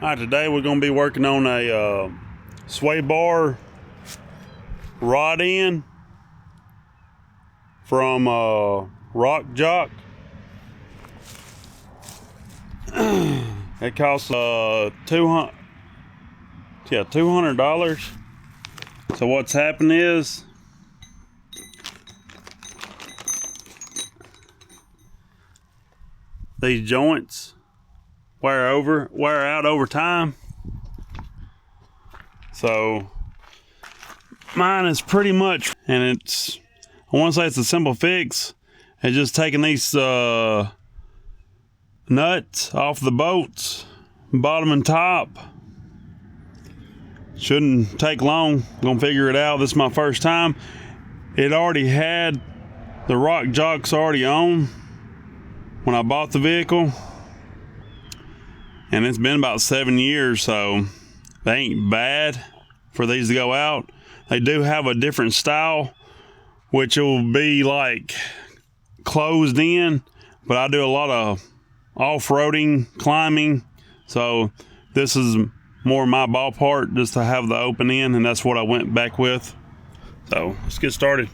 Alright, today we're going to be working on a sway bar rod end from rockjock. It costs $200. So what's happened is these joints wear out over time. So mine is pretty much, and I want to say it's a simple fix. It's just taking these nuts off the bolts, bottom and top. Shouldn't take long. Gonna figure it out. This is my first time. It already had the rock jocks already on when I bought the vehicle, and it's been about 7 years, so they ain't bad for these to go out. They do have a different style, which will be like closed in, but I do a lot of off-roading, climbing, so this is more my ballpark, just to have the open end, and that's what I went back with. So let's get started.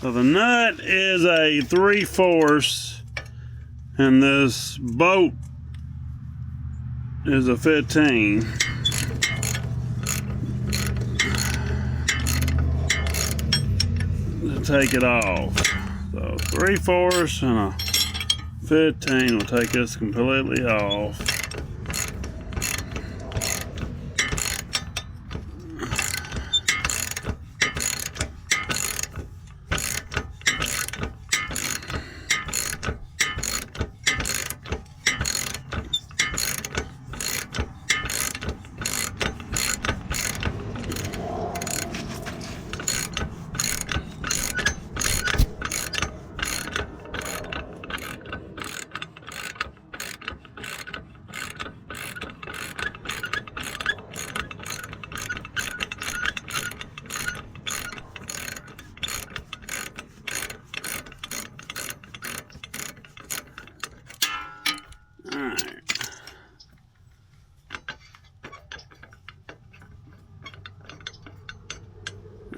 So the nut is a 3/4, and this bolt is a 15. To take it off. So 3/4 and a 15 will take this completely off.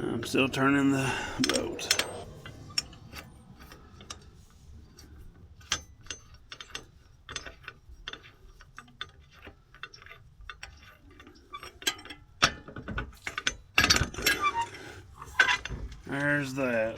I'm still turning the boat. There's that.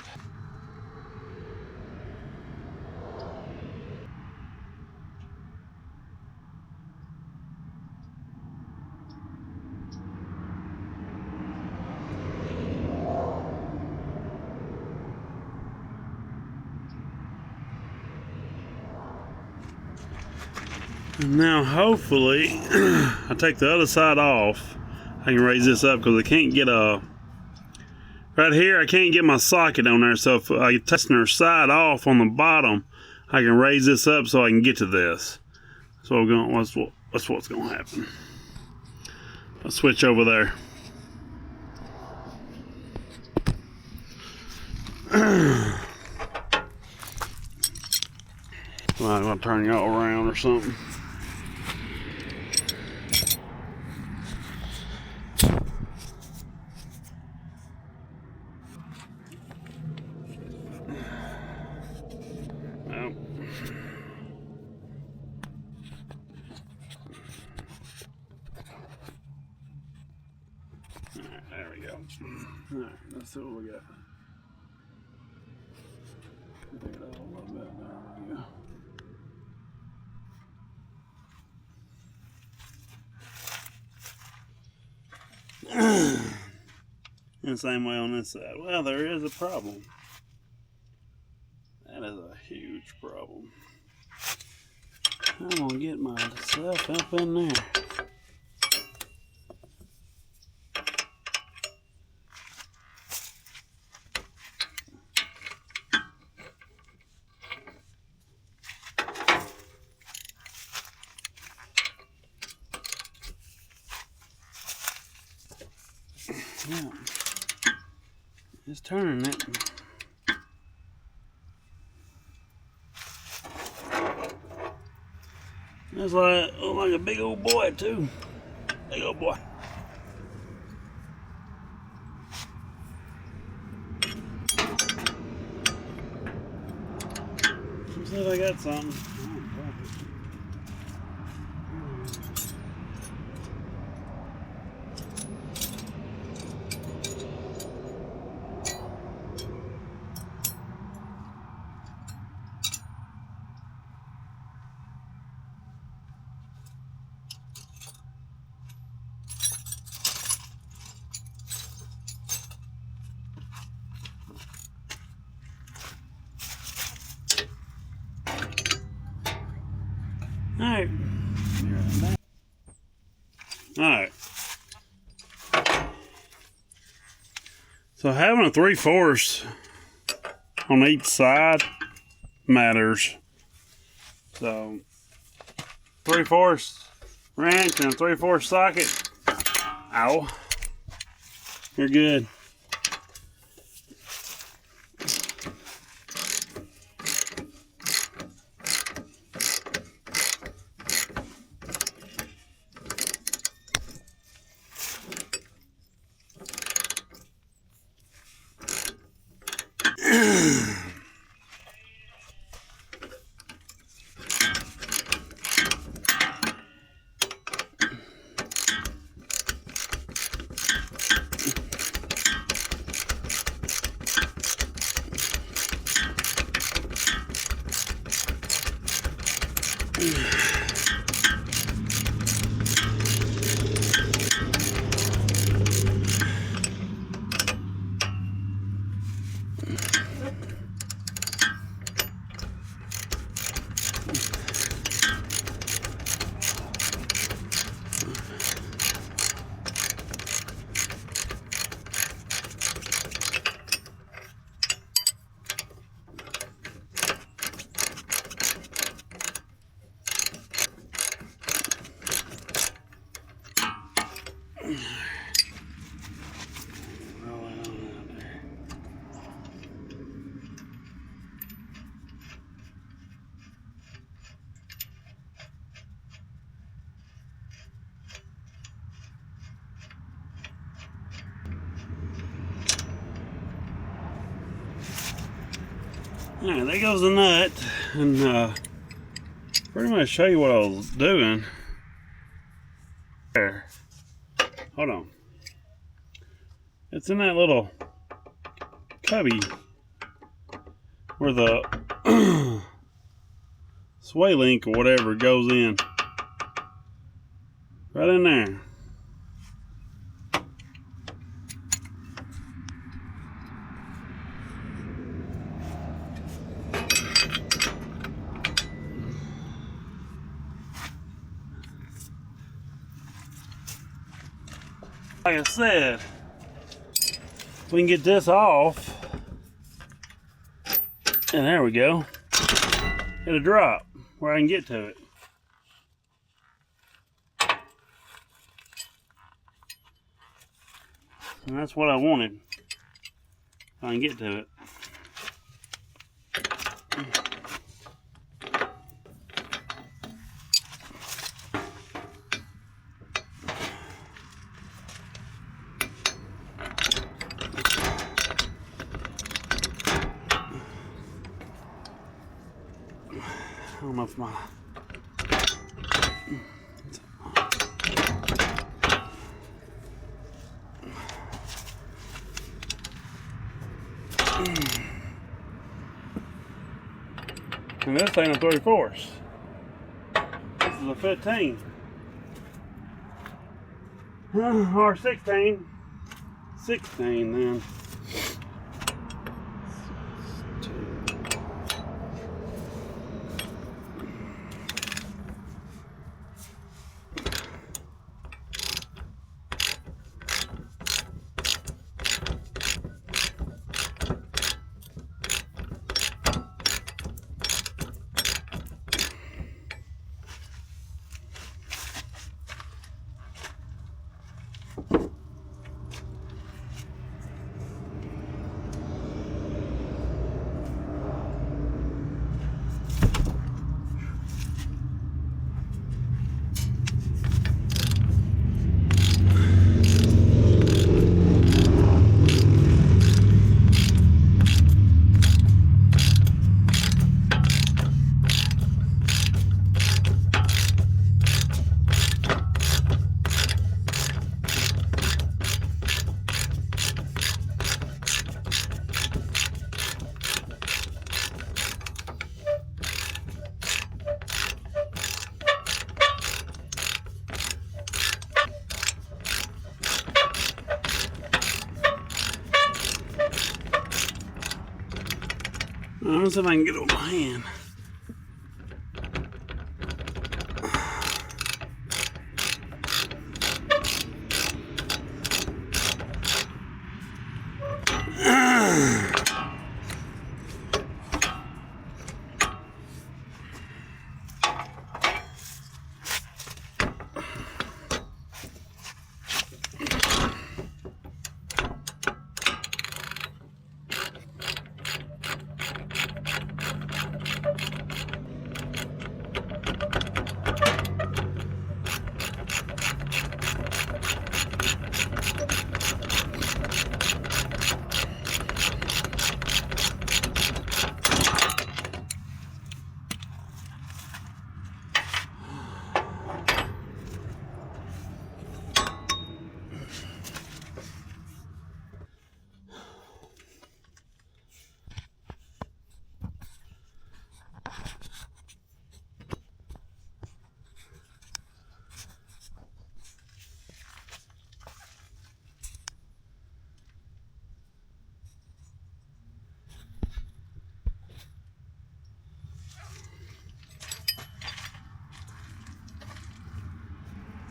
Now hopefully I take the other side off. I can raise this up because I can't get right here I can't get my socket on there, so if I take the side off on the bottom, I can raise this up so I can get to this. So that's what's going to happen. I'll switch over there. I'm going to turn y'all around or something. There we go. Alright, let's see what we got. Take it out a little bit. There we go. And the same way on this side. Well, there is a problem. That is a huge problem. I'm gonna get myself up in there. Yeah. It's turning it. That's like, oh, like a big old boy too. Big old boy. Let's see if I got something. Alright. Alright. So having a 3/4 on each side matters. So 3/4 wrench and a 3/4 socket. Ow. You're good. Alright, there goes the nut, and pretty much show you what I was doing. There. Hold on. It's in that little cubby where the sway link or whatever goes in. Right in there. Like I said, we can get this off, and there we go. It'll drop where I can get to it. And that's what I wanted. I can get to it. I don't know if my and this ain't a 3/4. This is a 15 or 16. 16 then. Let's see if I can get it with my hand.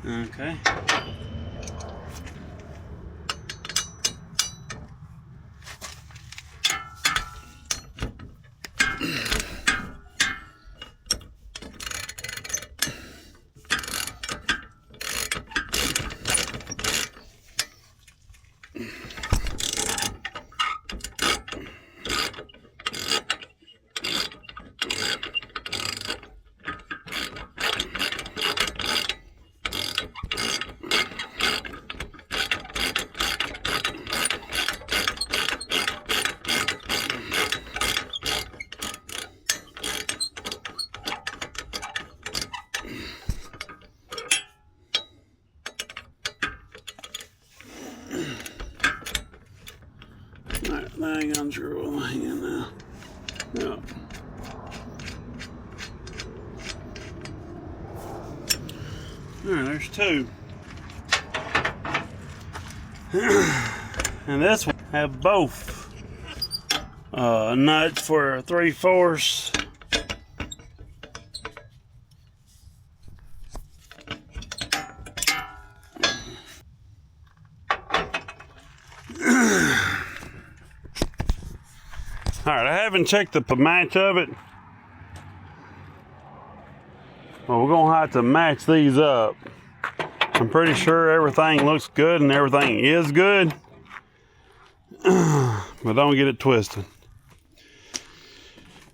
Okay. Alright, hang on through with my hand now. Yep. Alright, there's two. And this one have both nuts for 3/4. Alright, I haven't checked the match of it. Well, we're gonna have to match these up. I'm pretty sure everything looks good and everything is good. But don't get it twisted.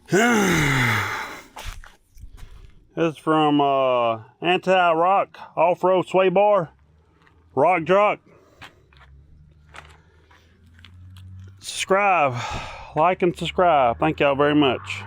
This is from Anti-Rock Off-Road Sway Bar, Rockjock. Subscribe, like and subscribe. Thank y'all very much.